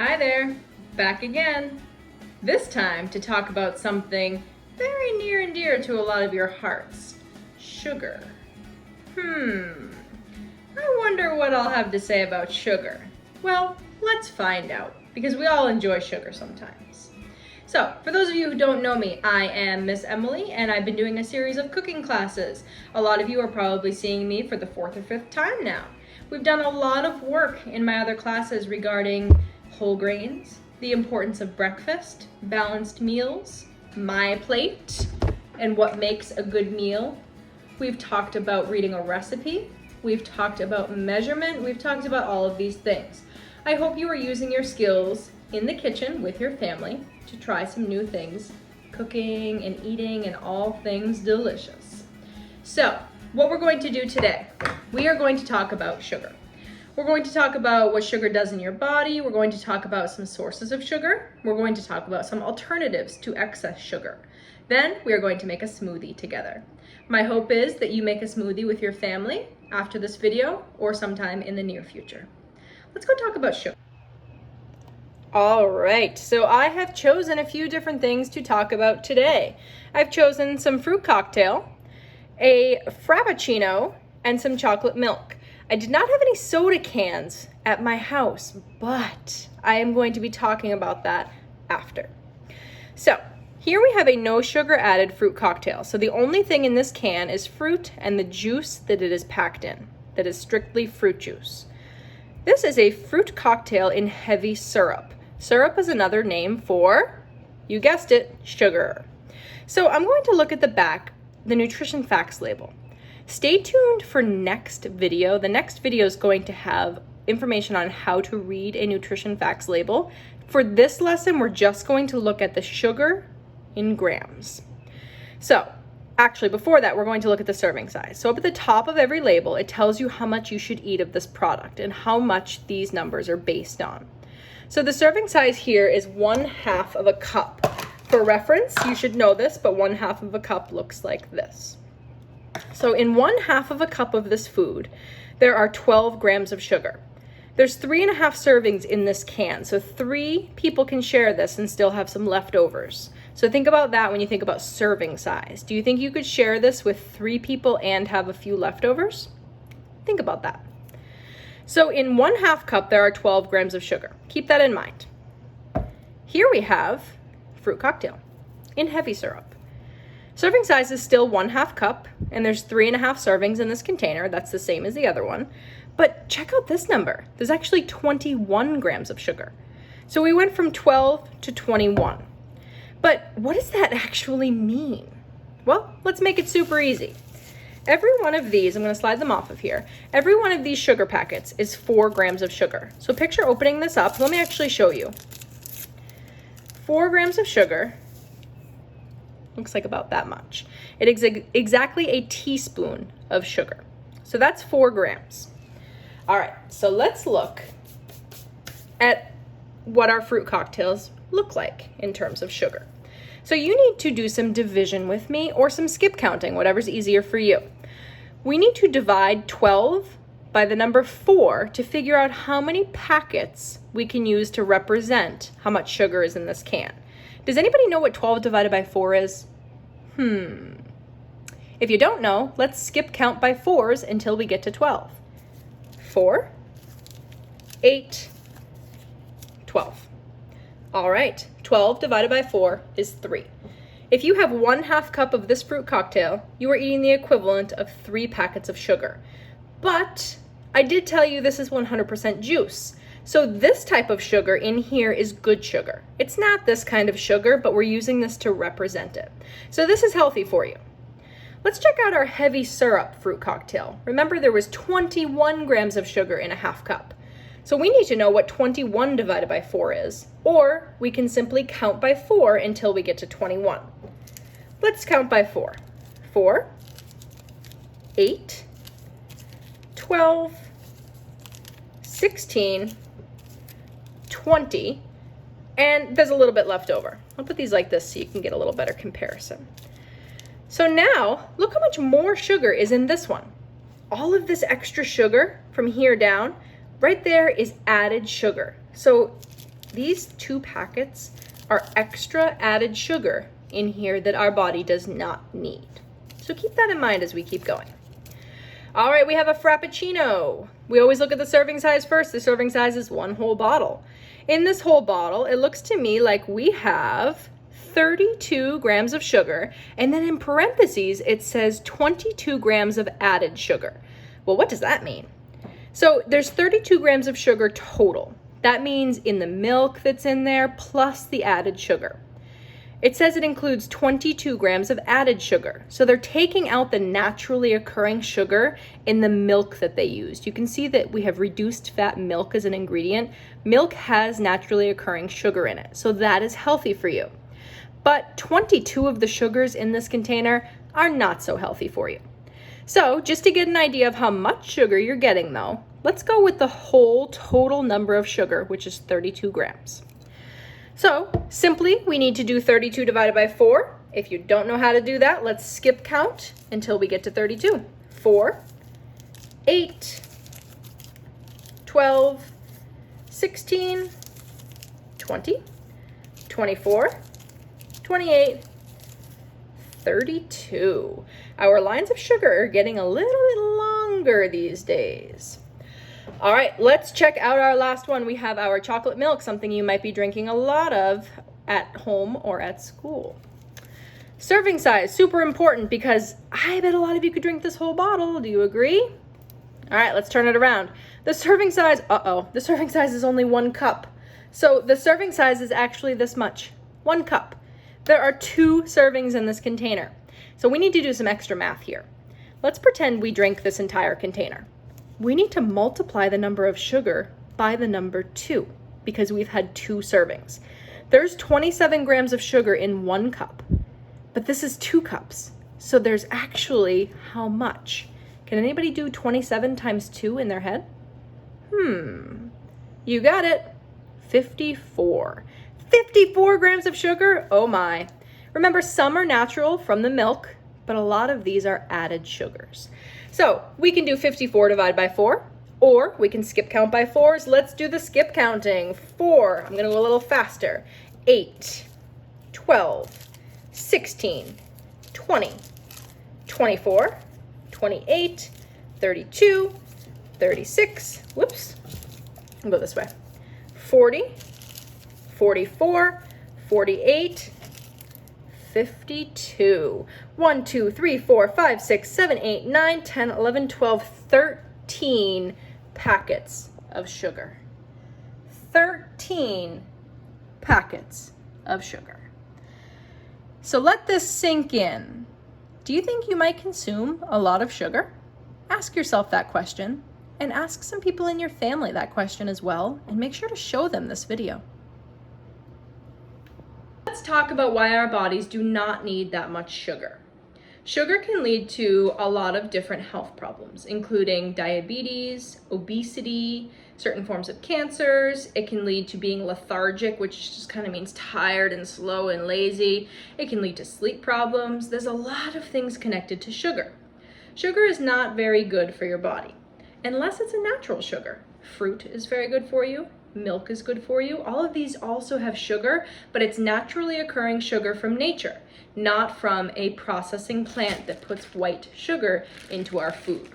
Hi there, back again. This time to talk about something very near and dear to a lot of your hearts, sugar. I wonder what I'll have to say about sugar. Well, let's find out, because we all enjoy sugar sometimes. So, for those of you who don't know me, I am Miss Emily, and I've been doing a series of cooking classes. A lot of you are probably seeing me for the 4th or 5th time now. We've done a lot of work in my other classes regarding whole grains, the importance of breakfast, balanced meals, my plate, and what makes a good meal. We've talked about reading a recipe. We've talked about measurement. We've talked about all of these things. I hope you are using your skills in the kitchen with your family to try some new things, cooking and eating and all things delicious. So, what we're going to do today, we are going to talk about sugar. We're going to talk about what sugar does in your body. We're going to talk about some sources of sugar. We're going to talk about some alternatives to excess sugar. Then we are going to make a smoothie together. My hope is that you make a smoothie with your family after this video or sometime in the near future. Let's go talk about sugar. All right, so I have chosen a few different things to talk about today. I've chosen some fruit cocktail, a frappuccino, and some chocolate milk. I did not have any soda cans at my house, but I am going to be talking about that after. So here we have a no sugar added fruit cocktail. So the only thing in this can is fruit and the juice that it is packed in, that is strictly fruit juice. This is a fruit cocktail in heavy syrup. Syrup is another name for, you guessed it, sugar. So I'm going to look at the back, the nutrition facts label. Stay tuned for next video. The next video is going to have information on how to read a nutrition facts label. For this lesson, we're just going to look at the sugar in grams. So, actually, before that, we're going to look at the serving size. So up at the top of every label, it tells you how much you should eat of this product and how much these numbers are based on. So the serving size here is 1/2 of a cup. For reference, you should know this, but 1/2 of a cup looks like this. So in 1/2 of a cup of this food, there are 12 grams of sugar. There's 3.5 servings in this can, so 3 people can share this and still have some leftovers. So think about that when you think about serving size. Do you think you could share this with 3 people and have a few leftovers? Think about that. So in 1/2 cup, there are 12 grams of sugar. Keep that in mind. Here we have fruit cocktail in heavy syrup. Serving size is still 1/2 cup, and there's 3.5 servings in this container. That's the same as the other one. But check out this number. There's actually 21 grams of sugar. So we went from 12 to 21. But what does that actually mean? Well, let's make it super easy. Every one of these, I'm going to slide them off of here. Every one of these sugar packets is 4 grams of sugar. So picture opening this up. Let me actually show you. 4 grams of sugar. Looks like about that much. It is exactly a teaspoon of sugar. So that's 4 grams. All right, so let's look at what our fruit cocktails look like in terms of sugar. So you need to do some division with me or some skip counting, whatever's easier for you. We need to divide 12 by the number 4 to figure out how many packets we can use to represent how much sugar is in this can. Does anybody know what 12 divided by 4 is? If you don't know, let's skip count by 4s until we get to 12. 4, 8, 12. All right, 12 divided by 4 is 3. If you have 1/2 cup of this fruit cocktail, you are eating the equivalent of 3 packets of sugar. But I did tell you this is 100% juice. So this type of sugar in here is good sugar. It's not this kind of sugar, but we're using this to represent it. So this is healthy for you. Let's check out our heavy syrup fruit cocktail. Remember, there was 21 grams of sugar in a 1/2 cup. So we need to know what 21 divided by 4 is, or we can simply count by 4 until we get to 21. Let's count by 4. 4, 8, 12, 16, 20, and there's a little bit left over. I'll put these like this so you can get a little better comparison. So now, look how much more sugar is in this one. All of this extra sugar from here down, right there is added sugar. So these 2 packets are extra added sugar in here that our body does not need. So keep that in mind as we keep going. All right, we have a Frappuccino. We always look at the serving size first. The serving size is 1 whole bottle. In this whole bottle, it looks to me like we have 32 grams of sugar, and then in parentheses, it says 22 grams of added sugar. Well, what does that mean? So there's 32 grams of sugar total. That means in the milk that's in there, plus the added sugar. It says it includes 22 grams of added sugar. So they're taking out the naturally occurring sugar in the milk that they used. You can see that we have reduced fat milk as an ingredient. Milk has naturally occurring sugar in it, so that is healthy for you. But 22 of the sugars in this container are not so healthy for you. So just to get an idea of how much sugar you're getting though, let's go with the whole total number of sugar, which is 32 grams. So simply, we need to do 32 divided by 4. If you don't know how to do that, let's skip count until we get to 32. 4, 8, 12, 16, 20, 24, 28, 32. Our lines of sugar are getting a little bit longer these days. All right, let's check out our last one. We have our chocolate milk, something you might be drinking a lot of at home or at school. Serving size, super important because I bet a lot of you could drink this whole bottle. Do you agree? All right, let's turn it around. The serving size, the serving size is only 1 cup. So the serving size is actually this much, 1 cup. There are 2 servings in this container. So we need to do some extra math here. Let's pretend we drink this entire container. We need to multiply the number of sugar by the number 2 because we've had 2 servings. There's 27 grams of sugar in 1 cup, but this is 2 cups. So there's actually how much? Can anybody do 27 times 2 in their head? You got it. 54. 54 grams of sugar? Oh my. Remember, some are natural from the milk, but a lot of these are added sugars. So we can do 54 divided by 4, or we can skip count by 4s. Let's do the skip counting. 4, I'm gonna go a little faster. 8, 12, 16, 20, 24, 28, 32, 36, whoops, I'll go this way. 40, 44, 48, 52. 1, 2, 3, 4, 5, 6, 7, 8, 9, 10, 11, 12, 13 packets of sugar. 13 packets of sugar. So let this sink in. Do you think you might consume a lot of sugar? Ask yourself that question, and ask some people in your family that question as well, and make sure to show them this video. Let's talk about why our bodies do not need that much sugar. Sugar can lead to a lot of different health problems, including diabetes, obesity, certain forms of cancers. It can lead to being lethargic, which just kind of means tired and slow and lazy. It can lead to sleep problems. There's a lot of things connected to sugar. Sugar is not very good for your body, unless it's a natural sugar. Fruit is very good for you. Milk is good for you. All of these also have sugar, but it's naturally occurring sugar from nature, not from a processing plant that puts white sugar into our food.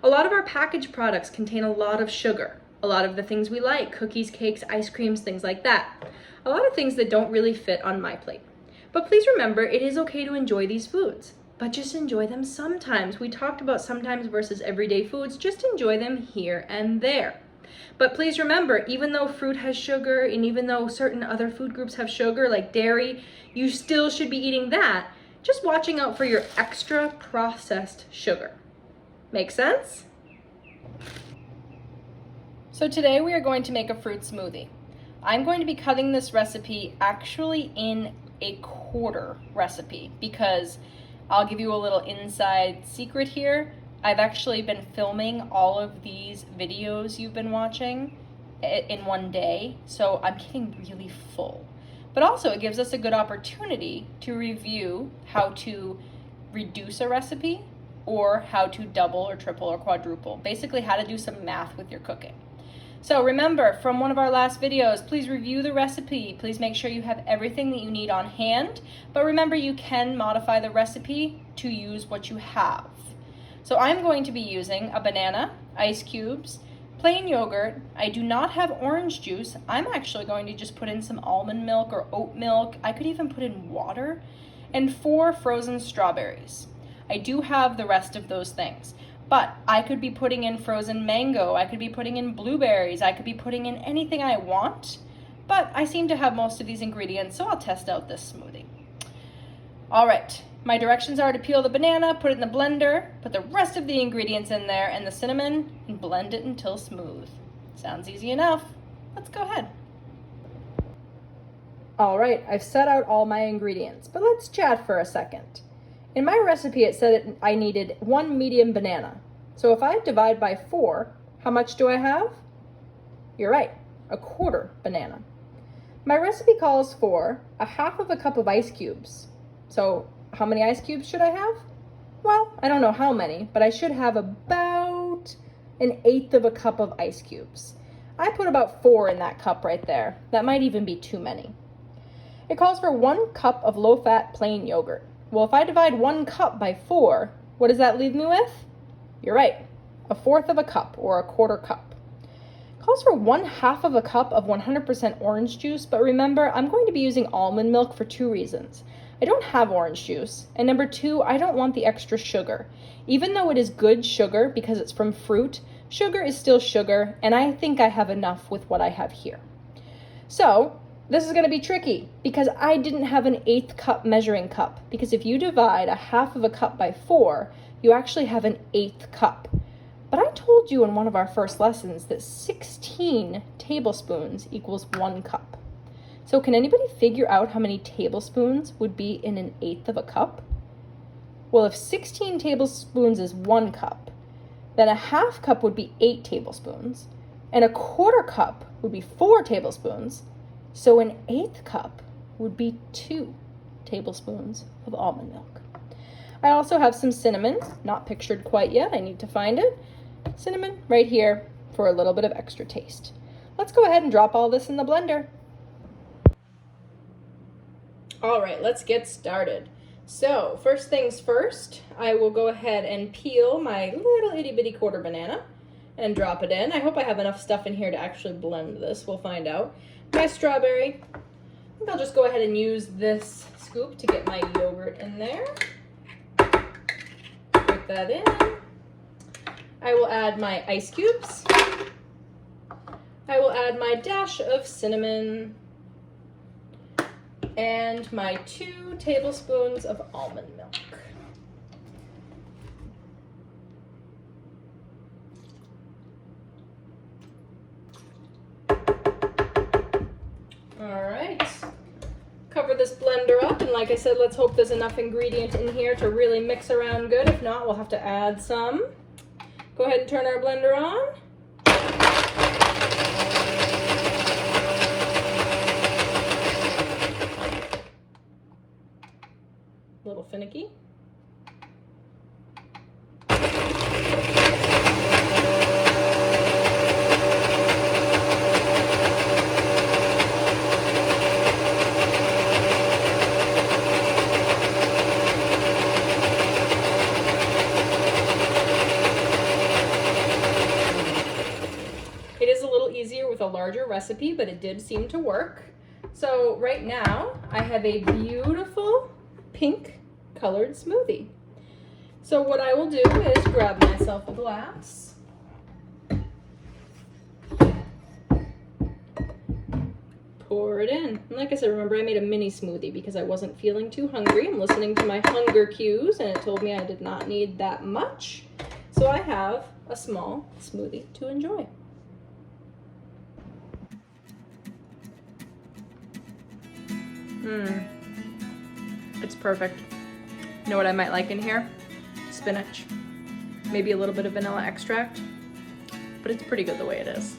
A lot of our packaged products contain a lot of sugar. A lot of the things we like, cookies, cakes, ice creams, things like that. A lot of things that don't really fit on my plate. But please remember, it is okay to enjoy these foods, but just enjoy them sometimes. We talked about sometimes versus everyday foods. Just enjoy them here and there. But please remember, even though fruit has sugar and even though certain other food groups have sugar, like dairy, you still should be eating that. Just watching out for your extra processed sugar. Make sense? So today we are going to make a fruit smoothie. I'm going to be cutting this recipe actually in a quarter recipe because I'll give you a little inside secret here. I've actually been filming all of these videos you've been watching in one day, so I'm getting really full. But also it gives us a good opportunity to review how to reduce a recipe or how to double or triple or quadruple. Basically how to do some math with your cooking. So remember, from one of our last videos, please review the recipe. Please make sure you have everything that you need on hand. But remember, you can modify the recipe to use what you have. So I'm going to be using a banana, ice cubes, plain yogurt. I do not have orange juice. I'm actually going to just put in some almond milk or oat milk. I could even put in water, and 4 frozen strawberries. I do have the rest of those things. But I could be putting in frozen mango, I could be putting in blueberries, I could be putting in anything I want, but I seem to have most of these ingredients, so I'll test out this smoothie. All right, my directions are to peel the banana, put it in the blender, put the rest of the ingredients in there and the cinnamon, and blend it until smooth. Sounds easy enough. Let's go ahead. All right, I've set out all my ingredients, but let's chat for a second. In my recipe, it said I needed 1 medium banana. So if I divide by 4, how much do I have? You're right, a 1/4 banana. My recipe calls for 1/2 cup of ice cubes. So how many ice cubes should I have? Well, I don't know how many, but I should have about 1/8 cup of ice cubes. I put about 4 in that cup right there. That might even be too many. It calls for 1 cup of low-fat plain yogurt. Well, if I divide 1 cup by 4, what does that leave me with? You're right, 1/4 cup or 1/4 cup. It calls for 1/2 cup of 100% orange juice, but remember, I'm going to be using almond milk for 2 reasons. I don't have orange juice, and number 2, I don't want the extra sugar. Even though it is good sugar because it's from fruit, sugar is still sugar, and I think I have enough with what I have here. So, this is going to be tricky because I didn't have an 1/8 cup measuring cup, because if you divide 1/2 cup by 4, you actually have an 1/8 cup. But I told you in one of our first lessons that 16 tablespoons equals 1 cup. So can anybody figure out how many tablespoons would be in an 1/8 cup? Well, if 16 tablespoons is 1 cup, then 1/2 cup would be 8 tablespoons, and 1/4 cup would be 4 tablespoons. So an 1/8 cup would be 2 tablespoons of almond milk. I also have some cinnamon, not pictured quite yet. I need to find it. Cinnamon right here for a little bit of extra taste. Let's go ahead and drop all this in the blender. All right, let's get started. So first things first, I will go ahead and peel my little itty bitty 1/4 banana and drop it in. I hope I have enough stuff in here to actually blend this. We'll find out. My strawberry, I think I'll just go ahead and use this scoop to get my yogurt in there. Put that in. I will add my ice cubes. I will add my dash of cinnamon and my 2 tablespoons of almond milk. Cover this blender up, and like I said, let's hope there's enough ingredient in here to really mix around good. If not, we'll have to add some. Go ahead and turn our blender on. A little finicky. With a larger recipe, but it did seem to work. So right now I have a beautiful pink colored smoothie. So what I will do is grab myself a glass, pour it in. And like I said, remember I made a mini smoothie because I wasn't feeling too hungry. I'm listening to my hunger cues and it told me I did not need that much. So I have a small smoothie to enjoy. It's perfect. You know what I might like in here? Spinach. Maybe a little bit of vanilla extract, but it's pretty good the way it is.